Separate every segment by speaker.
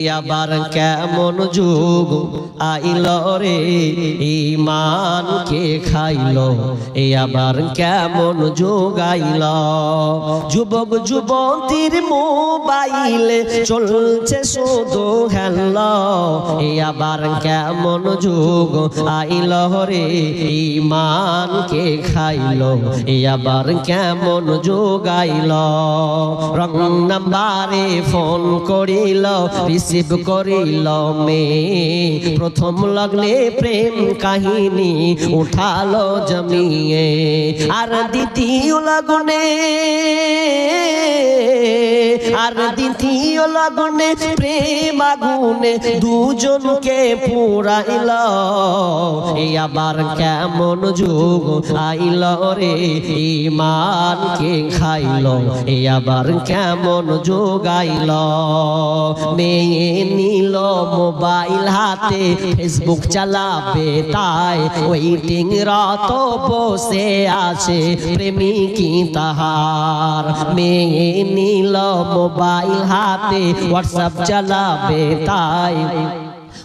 Speaker 1: আবার কেমন যুগ আইল রে ঈমান কে খাইল, আবার কেমন যুগ আইল। যুবক যুবতীর মোবাইলে চলছে শুধু হেল্লা, আবার কেমন যুগ আইল রে ঈমান কে খাইল, আবার কেমন যুগ আইল। রং নাম্বারে ফোন করিল, রিসিভ করিল মে, প্রথম লগ্নে প্রেম কাহিনী উঠালো জমিয়ে। আর দ্বিতীয় লগ্নে প্রেম আগুনে দুজনকে পুরাইল, আবার কেমন যুগ আইল রে ঈমান কে খাইল, আবার কেমন যুগ আইল। মেয়ে নিল মোবাইল হাতে, ফেসবুক চালাবে তাই ওয়েটিং রত বসে আছে প্রেমিকি তাহার। মেয়ে নিল মোবাইল হাতে, হোয়াটসঅ্যাপ চালাবে তাই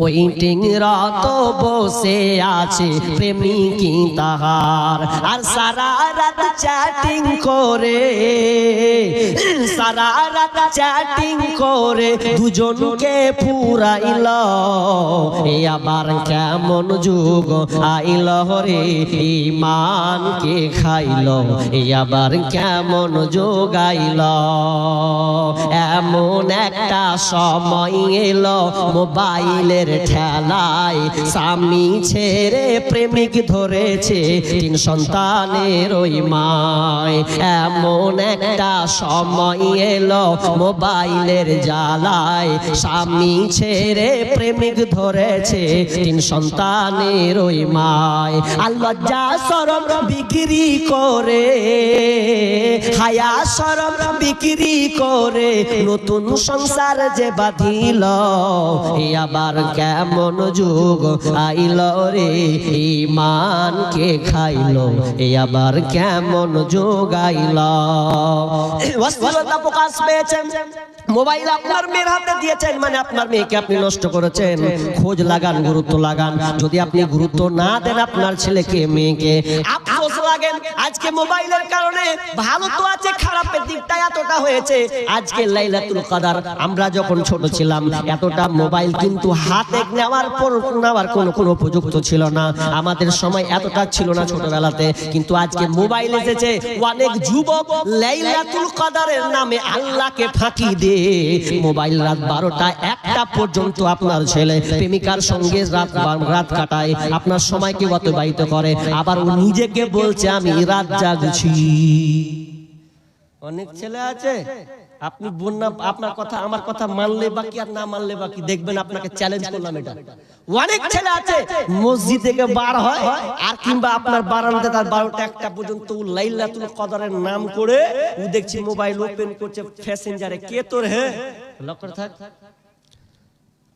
Speaker 1: ওয়েটিং রত বসে আছে প্রেমিকি তাহার। আর সারা রাত চ্যাটিং করে দুজনকে পুরাইল, আবার কেমন যুগ আইল রে ঈমান কে খাইল, আবার কেমন যুগ আইল। এমন একটা সময় এলো মোবাইলের ঠেলায়, স্বামী ছেড়ে প্রেমিক ধরেছে 3 সন্তানের ওই মায়। এমন একটা সময় এলো মোবাইলের জ্বালায়, স্বামী ছেড়ে প্রেমিক ধরেছে 3 সন্তানের ওই মায়। আর লজ্জা শরম বিক্রি করে, হায়া শরম বিক্রি করে নতুন সংসার যে বাঁধিল, আবার কেমন যুগ আইল রে ঈমান কে খাইল, আবার কেমন যুগ আইল। অশ্লীলতা প্রকাশ পেয়েছেন, মোবাইল আপনার মেয়ের হাতে দিয়েছেন মানে আপনার মেয়েকে আপনি নষ্ট করেছেন। খোঁজ লাগান, গুরুত্ব লাগান। যদি আপনি গুরুত্ব না দেন আপনার ছেলেকে মেয়েকে, আফসোস লাগেন। আজকে মোবাইলের কারণে ভালো তো আছে, খারাপের দিকটা এতটা হয়েছে। আজকে লাইলাতুল কদর, আমরা যখন ছোট ছিলাম এতটা মোবাইল কিন্তু হাতে নেওয়ার কোনো উপযুক্ত ছিল না। আমাদের সময় এতটা ছিল না ছোটবেলাতে, কিন্তু আজকে মোবাইল এসেছে। অনেক যুবক লাইলাতুল কদরের নামে আল্লাহকে ফাঁকি দিয়ে মোবাইল রাত 12টা 1টা পর্যন্ত আপনার ছেলে প্রেমিকার সঙ্গে রাত কাটায়, আপনার সময়কে অতিবাহিত করে। আবার ও নিজেকে বলছে আমি রাত জাগছি। অনেক ছেলে আছে, আপনি বন্যা আপনার কথা আমার কথা মানলে বাকি আর না মানলে বাকি, দেখবেন আপনাকে চ্যালেঞ্জ করলাম এটা। অনেক ছেলে আছে মসজিদ থেকে বার হয় আর কিংবা আপনার বারান্দায় তার 12টা 1টা পর্যন্ত লাইলাতুল কদরের নাম করে ও দেখছি মোবাইল ওপেন করছে প্যাসেঞ্জারে। কে তোর হে লক্ষ্য থাক।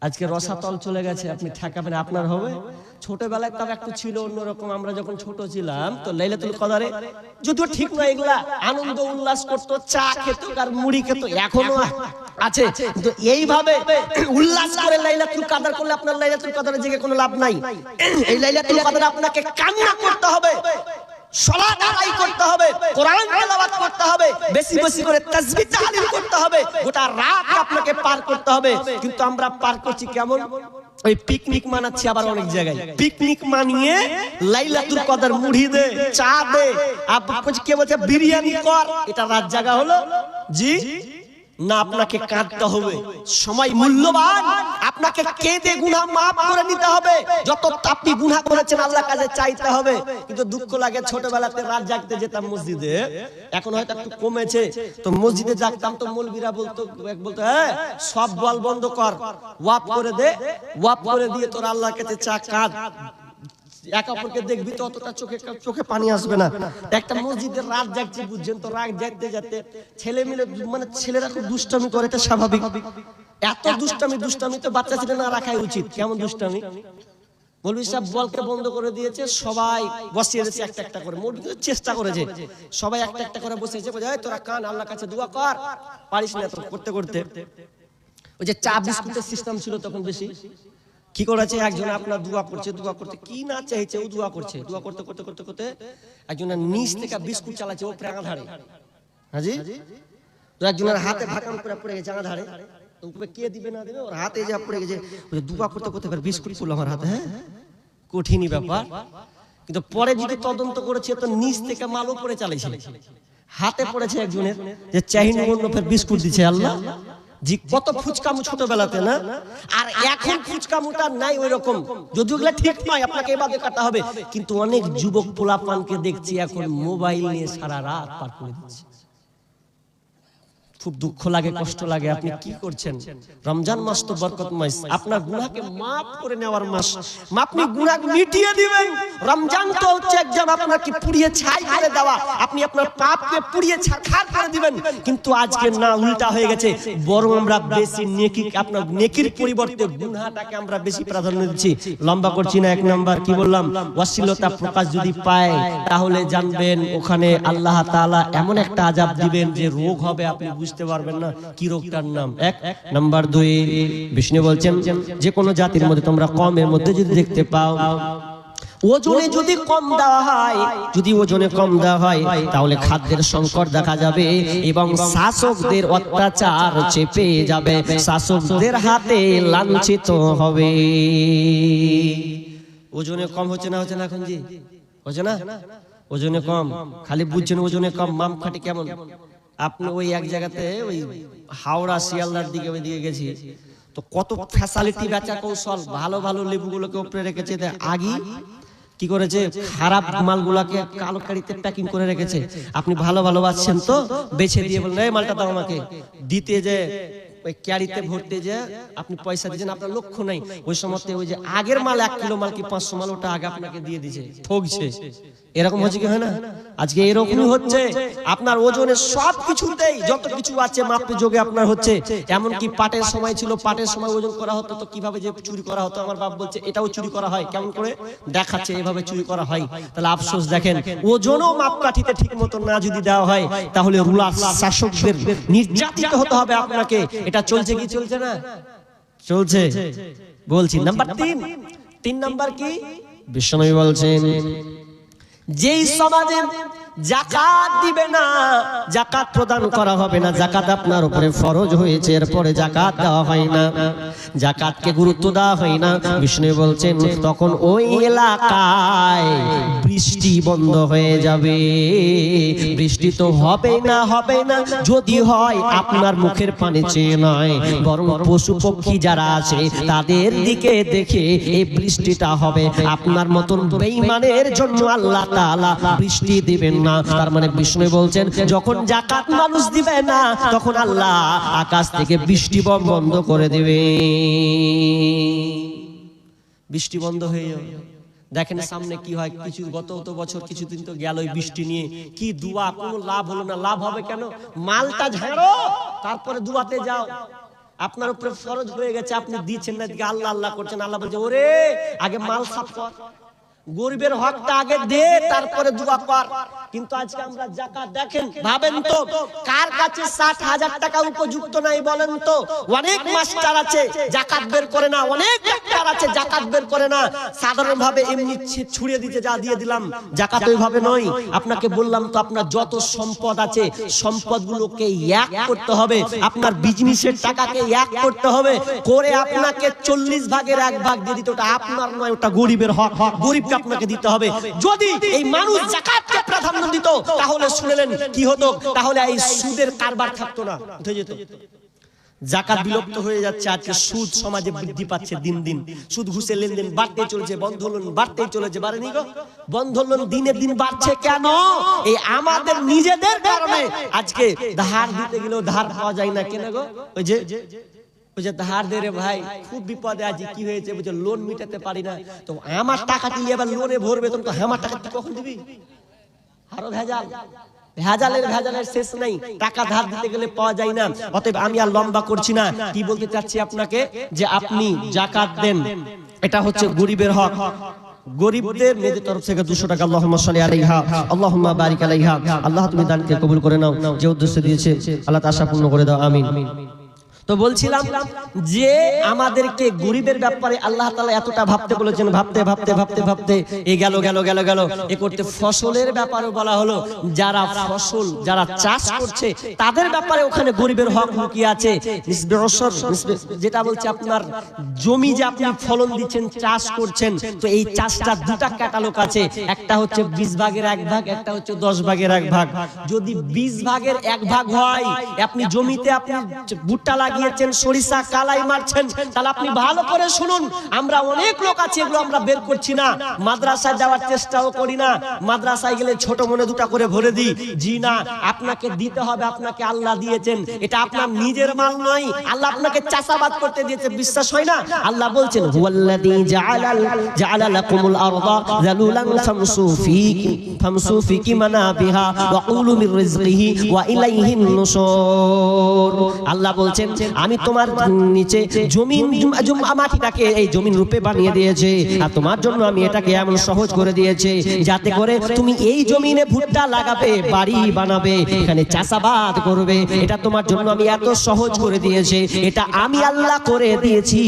Speaker 1: আজকে রসাতল চলে গেছে, আপনি ঠেকাবেন আপনার হবে। ছোটবেলায় তার একটু ছিল অন্যরকম। আমরা যখন ছোট ছিলাম তো লাইলাতুল কদরে যদিও ঠিক নয়, এগুলা আনন্দ উল্লাস করতো, চা খেত আর মুড়ি খেত, এখনো আছে। কিন্তু এইভাবে উল্লাস করে লাইলাতুল কদর করলে আপনার লাইলাতুল কদরে জেগে কোনো লাভ নাই। এই লাইলাতুল কদরে আপনাকে কান্না করতে হবে, সালাত আদায় করতে হবে, কোরআন তেলাওয়াত করতে হবে, বেশি বেশি করে তাসবিহ তাহলিল করতে হবে, গোটা রাত আপনাকে পার করতে হবে। কিন্তু আমরা পার করছি কেমন? ওই পিকনিক মানাচ্ছি। আবার অনেক জায়গায় পিকনিক মানিয়ে লাইলাতুল কদর মুড়ি দে, চা দে, আপনি কে বলছে বিরিয়ানি কর, এটা রাত জাগা হলো? জি না, আপনাকে কাঁদতে হবে। সময় মূল্যবান, আপনাকে কেঁদে গুনাহ মাফ করে নিতে হবে। যত আপনি গুনাহ করেছেন আল্লাহর কাছে চাইতে হবে। কিন্তু দুঃখ লাগে, ছোটবেলাতে রাত জাগতে যেতাম মসজিদে, এখন হয়তো একটু কমেছে। তো মসজিদে জাগতাম তো মৌলবীরা বলতো হ্যাঁ সব বল বন্ধ কর, ওয়াপ করে দে, ওয়াপ করে দিয়ে তোর আল্লাহর কাছে চা কাঁদ, এক অপরকে দেখবি তো অতটা চোখে পানি আসবে না। একটা মসজিদের রাত জাগছি, বুঝছেন তো, রাত জাগতে যেতে ছেলে মিলে মানে ছেলেরা খুব দুষ্টামি করে, এটা স্বাভাবিক। এত দুষ্টামি তো বাচ্চা ছেলে না রাখাই উচিত। কেমন দুষ্টামি? মৌলভী সাহেব বলকে বন্ধ করে দিয়েছে, সবাই বসিয়ে দিয়েছে একটা একটা করে। মৌলভী চেষ্টা করেছে, সবাই একটা একটা করে বসেছে, তোরা কান আল্লাহর কাছে দোয়া কর, পারিস না তো করতে করতে ওই যে চা বিস্কুটের সিস্টেম ছিল তখন বেশি, কি করেছে একজন আপনার দোয়া করতে কি না চাইছে ও দোয়া করতে করতে একজনের নিচ থেকে বিস্কুট চালাচ্ছে ও প্রাঙা ধারে, হাজি তো একজনের হাতে ভাকাম করে পড়ে গেছে আঙা ধারে, তো উপরে কে দিবে না দেবে ওর হাতে যা পড়ে গেছে, ওই দোয়া করতে বিস্কুট পড়লো আমার হাতে। হ্যাঁ, কঠিনই ব্যাপার, কিন্তু পরে যদি তদন্ত করেছে তো নিচ থেকে মাল উপরে চালাইছে, হাতে পড়েছে একজনের যে চাহিন অন্য ফের বিস্কুট দিচ্ছে। আল্লাহ জি, কত ফুচকামু ছোটবেলাতে না, আর এখন ফুচকামুটা নাই ওই রকম, যদিও ওগুলা ঠিক নয়, আপনাকে এবারে কাটা হবে, কিন্তু অনেক যুবক পোলাপানকে দেখছি এখন মোবাইল নিয়ে সারা রাত পার করে দিচ্ছে। খুব দুঃখ লাগে, কষ্ট লাগে। আপনি কি করছেন? রমজান মাস তো বরকতময়, আপনার গুনাহকে মাফ করে নেওয়ার মাস, আপনি গুনাহ মিটিয়ে দিবেন। রমজান তো হচ্ছে একদম আপনাকে পুড়িয়ে ছাই করে দেওয়া, আপনি আপনার পাপকে পুড়িয়ে ছারখার করে দিবেন। কিন্তু আজকে না, উল্টা হয়ে গেছে, বরং আমরা বেশি নেকি, আপনার নেকির পরিবর্তে গুনাহটাকে আমরা বেশি প্রাধান্য দিচ্ছি। লম্বা করছি না, এক নাম্বার কি বললাম, অশ্লীলতা প্রকাশ যদি পায় তাহলে জানবেন ওখানে আল্লাহ তাআলা এমন একটা আযাব দিবেন যে রোগ হবে, আপনি বুঝতে পারবেন না কি রোগটার নাম। এক নাম্বার। দুই, বিষ্ণু বলছেন যে কোন জাতির মধ্যে তোমরা কমের মধ্যে যদি দেখতে পাও, ওজনে যদি কম দেওয়া হয়, যদি ওজনে কম দেওয়া হয় তাহলে খাদ্যের সংকট দেখা যাবে এবং শাসকদের অত্যাচার চেপে যাবে, শাসকদের হাতে লাঞ্ছিত হবে। ওজনে কম হচ্ছে না এখন জি, হচ্ছে না? ওজনে কম, খালি বুঝছেন ওজনে কম, মাপকাঠি কেমন? আপনি ওই এক জায়গাতে ওই হাওড়া শিয়ালদার দিকে ওই দিকে গেছি, তো কত ফ্যাসিলিটি বেচা কৌশল, ভালো ভালো লেবুগুলোকে উপরে রেখেছে, আগে কি করেছে খারাপ মালগুলাকে কালো কারিতে প্যাকিং করে রেখেছে। আপনি ভালো ভালো বাচ্ছেন তো বেছে দিয়ে বলেন এই মালটা দাও আমাকে, দিতে যে ওই ক্যারিতে ভরতে যে আপনি পয়সা দিয়েছেন, আপনার লক্ষ্য নাই, ওই সময়তে ওই যে আগের মাল 1 কিলো মাল কি 500 মাল ওটা আগে আপনাকে দিয়ে দিয়েছে, ঠকছে। এরকম হচ্ছে কি হয় না? আজকে এরকমই হচ্ছে, আপনার ওজনের সব কিছুতেই যত কিছু আছে মাপে যোগে আপনার হচ্ছে। এমনকি পাটের সময় ছিল, পাটের সময় ওজন করা হতো, তো কিভাবে যে চুরি করা হতো, আমার বাপ বলছে এটাও চুরি করা হয়, কেমন করে দেখাচ্ছে এভাবে চুরি করা হয়। তাহলে আফসোস দেখেন, ওজনও মাপকাঠিতে ঠিক মতো না যদি দেওয়া হয় তাহলে রুলার শাসকদের নির্যাতিত হতে হবে আপনাকে। এটা চলছে কি চলছে না? চলছে। বলছি নাম্বার 3 নাম্বার কি বিশ্বনবী বলছেন, যেই সমাজে যাকাত দিবে না, যাকাত প্রদান করা হবে না, যাকাত আপনার উপরে ফরজ হয়েছে এরপরে যাকাত দেওয়া হয় না, যাকাতকে গুরুত্ব দেওয়া হয় না, বিষ্ণু বলছেন তখন ওই এলাকায় বৃষ্টি বন্ধ হয়ে যাবে। বৃষ্টি তো হবে না যদি হয় আপনার মুখের পানি চেয়ে নয়, বরং পশু পক্ষী যারা আছে তাদের দিকে দেখে এই বৃষ্টিটা হবে। আপনার মতন বেঈমানের জন্য আল্লাহ তাআলা বৃষ্টি দিবেন না। তার মানে বিষ্ণু বলছেন যখন যাকাত মানুষ দিবে না তখন আল্লাহ আকাশ থেকে বৃষ্টি বন্ধ করে দেবে, বৃষ্টি বন্ধ হয়ে যাবে। দেখেন সামনে কি হয়, কিছু গত বছর কিছুদিন তো গেল বৃষ্টি নিয়ে, কি দোয়া, কোনো লাভ হলো না। লাভ হবে কেন? মালটা ঝাড়ো তারপরে দোয়াতে যাও, আপনার উপরে ফরজ হয়ে গেছে, আপনি দিচ্ছেন না, দিকে আল্লাহ আল্লাহ করছেন। আল্লাহ বলছে ওরে আগে মাল সাফ কর, গরিবের হকটা আগে দে, তারপরে দোয়া কর। কিন্তু আজকে আমরা যাকাত দেখেন, ভাবেন তো কার কাছে 60,000 টাকা উপযুক্ত নাই বলেন তো? অনেক মাস্টার আছে যাকাত বের করে না, অনেক ডাক্তার আছে যাকাত বের করে না, সাধারণ ভাবে এমনি ছুড়িয়ে দিতে যা দিয়ে দিলাম। যাকাত ওইভাবে নয়। আপনাকে বললাম তো, আপনার যত সম্পদ আছে সম্পদগুলোকে এক করতে হবে, আপনার বিজনেসের টাকাকে এক করতে হবে, করে আপনাকে 40 ভাগের 1 ভাগ দিয়ে দিতে, ওটা আপনার নয়, ওটা গরিবের হক, গরিব আপনাকে দিতে হবে। যদি এই মানুষ যাকাতকে প্রাধান্য দিত তাহলে শুনলেন কি হতো, তাহলে এই সুদের কারবার থাকতো না, উঠে যেত। যাকাত বিলুপ্ত হয়ে যাচ্ছে, আজকে সুদ সমাজে বৃদ্ধি পাচ্ছে দিন দিন, সুদ ঘুষের লেনদেন বাড়তে চলেছে, বন্ধ লোন বাড়তেই চলেছে। বাড়েনি গো, বন্ধ লোন দিনে দিন বাড়ছে কেন? এই আমাদের নিজেদের কারণে। আজকে ধার দিতে গেলেও ধার পাওয়া যায় না, কেন গো? ওই যে ধার দে রে ভাই, খুব বিপদে আছি, কি হয়েছে? বলছে লোন মিটাতে পারি না। তো আমার টাকা তুই এবার লোনে ভরবে, তো আমার টাকা তুই কখন দিবি? আরো ভেজালের শেষ নাই, টাকা ধার দিতে গেলে পাওয়া যায় না। অতএব আমি আর লম্বা করছি না, কি বলতে চাচ্ছি আপনাকে, যে আপনি যাকাত দেন, এটা হচ্ছে গরিবের হক। গরিবদের মেয়েদের তরফ থেকে 200 টাকা আল্লাহুম্মা সাল্লি আলাইহা আল্লাহুম্মা বারিক আলাইহা, আল্লাহ তুমি দানকে কবুল করে নাও, যে উদ্দেশ্যে দিয়েছে আল্লাহ তা আশা পূর্ণ করে দাও, আমিন। তো বলছিলাম যে আমাদেরকে গরিবের ব্যাপারে আল্লাহ তাআলা এতটা ভাবতে বলেছেন, ভাবতে ভাবতে ভাবতে ভাবতে এ গেল গেল গেল গেল এ করতে ফসলের ব্যাপারে বলা হলো, যারা ফসল যারা চাষ করছে তাদের ব্যাপারে ওখানে গরিবের হক লুকিয়ে আছে। যেটা বলছে আপনার জমি যে আপনি ফলন দিচ্ছেন, চাষ করছেন, তো এই চাষটা দুটা ক্যাটালগ আছে, একটা হচ্ছে 20 ভাগের 1 ভাগ, একটা হচ্ছে 10 ভাগের 1 ভাগ। যদি 20 ভাগের 1 ভাগ হয়, আপনি জমিতে আপনি ভুট্টা লাগিয়েছেন, সরিষা কালাই মারছেন, তাহলে আপনি ভালো করে শুনুন, আমরা অনেক লোক আছে এগুলো আমরা বের করছি না, মাদ্রাসায় যাওয়ার চেষ্টাও করি না, মাদ্রাসায় গেলে ছোট মনে দুটা করে ভরে দিই, জি না, আপনাকে দিতে হবে, আপনাকে আল্লাহ দিয়েছেন, এটা আপনার নিজের মাল নয়, আল্লাহ আপনাকে চাষাবাদ করতে দিয়েছে, বিশ্বাস হয় না? আল্লাহ বলছেন হুয়াল্লাযী জাআলা লাকুমুল আরদা যালুলান ফামসু ফি মানাবিহা ওয়া কুলু মির রিজকিহি ওয়া ইলাইহিন নুশুর। আল্লাহ বলছেন আমি তোমার নিচে জমিন মাটিটাকে এই জমিন রূপে বানিয়ে দিয়েছে, আর তোমার জন্য আমি এটাকে এমন সহজ করে দিয়েছে যাতে করে তুমি এই জমিনে ভুট্টা লাগাবে, বাড়ি বানাবে, এখানে চাষাবাদ করবে, এটা তোমার জন্য আমি এত সহজ করে দিয়েছি, এটা আমি আল্লাহ করে দিয়েছি।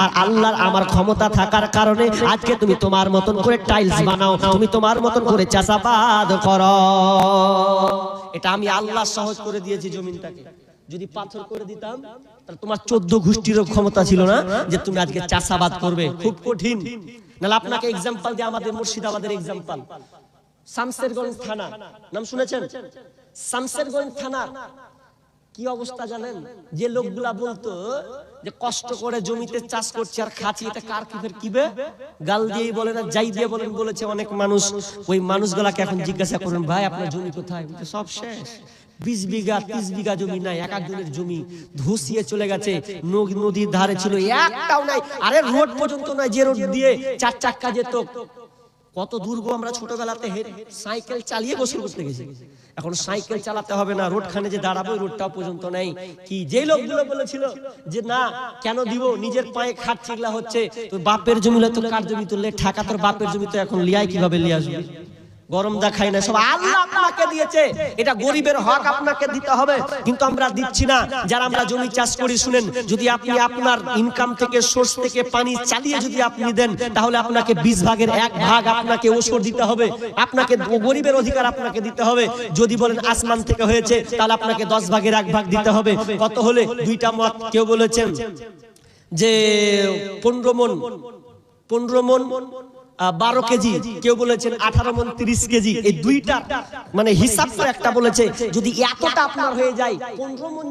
Speaker 1: আর আল্লাহর আমার ক্ষমতা থাকার কারণে আজকে তুমি তোমার মতন করে টাইলস বানাও, তুমি তোমার মতন করে চাষাবাদ করো, এটা আমি আল্লাহ সহজ করে দিয়েছি জমিনটাকে। যদি পাথর করে দিতাম তাহলে তোমার 14 গোষ্ঠীরও ক্ষমতা ছিল না যে তুমি আজকে চাষাবাদ করবে, খুব কঠিন। নাহলে আপনাকে এক্সাম্পল দিয়ে আমাদের মুর্শিদাবাদের এক্সাম্পল, শামসেরগঞ্জ থানা নাম শুনেছেন? শামসেরগঞ্জ থানা কি অবস্থা জানেন? যে লোকগুলা বলতো যে কষ্ট করে জমিতে চাষ করছে আর খাচ্ছি, এটা কার কিফের কিবে, গাল দিয়েই বলে না যাই দিয়ে বলেন, বলেছে অনেক মানুষ। ওই মানুষগুলাকে এখন জিজ্ঞাসা করেন ভাই আপনার জমি কোথায়, সব শেষ, 20 বিঘা 30 বিঘা জমি নাই, এক একজনের জমি ধসিয়ে চলে গেছে, নদীর ধারে ছিল একটাও নাই, আরে রোড পর্যন্ত নাই, যে রোড দিয়ে 4 চাক্কা যেত, কত দূর গো, আমরা ছোটবেলাতে সাইকেল চালিয়ে গোসল করতে গেছি, এখন সাইকেল চালাতে হবে না, রোড খানে যে দাঁড়াবো রোডটাও পর্যন্ত নেই। কি যে লোকগুলো বলেছিল যে না কেন দিব, নিজের পায়ে খাটছে, এগুলা হচ্ছে তোর বাপের জমি, তো কার জমি তুললে ঠাকা, তোর বাপের জমি তো এখন লিয়াই কিভাবে লিয়ে আসবে, গরম দেখায় না, সব আল্লাহ আপনাকে দিয়েছে, এটা গরিবের হক আপনাকে দিতে হবে, কিন্তু আমরা দিচ্ছি না। যারা আমরা জমি চাষ করি, শুনেন, যদি আপনি আপনার ইনকাম থেকে সোর্স থেকে পানি চালিয়ে যদি আপনি দেন, তাহলে আপনাকে 20 ভাগের 1 ভাগ আপনাকে ওষুধ দিতে হবে, আপনাকে গরিবের অধিকার আপনাকে দিতে হবে। যদি বলেন আসমান থেকে হয়েছে, তাহলে আপনাকে 10 ভাগের 1 ভাগ দিতে হবে। কত হলে? দুইটা মত, কেউ বলেছেন যে 15 মন 12 কেজি, কেউ বলেছেন 18 মন 30 কেজি, এই দুইটা মানে হিসাব করে একটা বলেছে, যদি এতটা আপনার হয়ে যায় 15 মন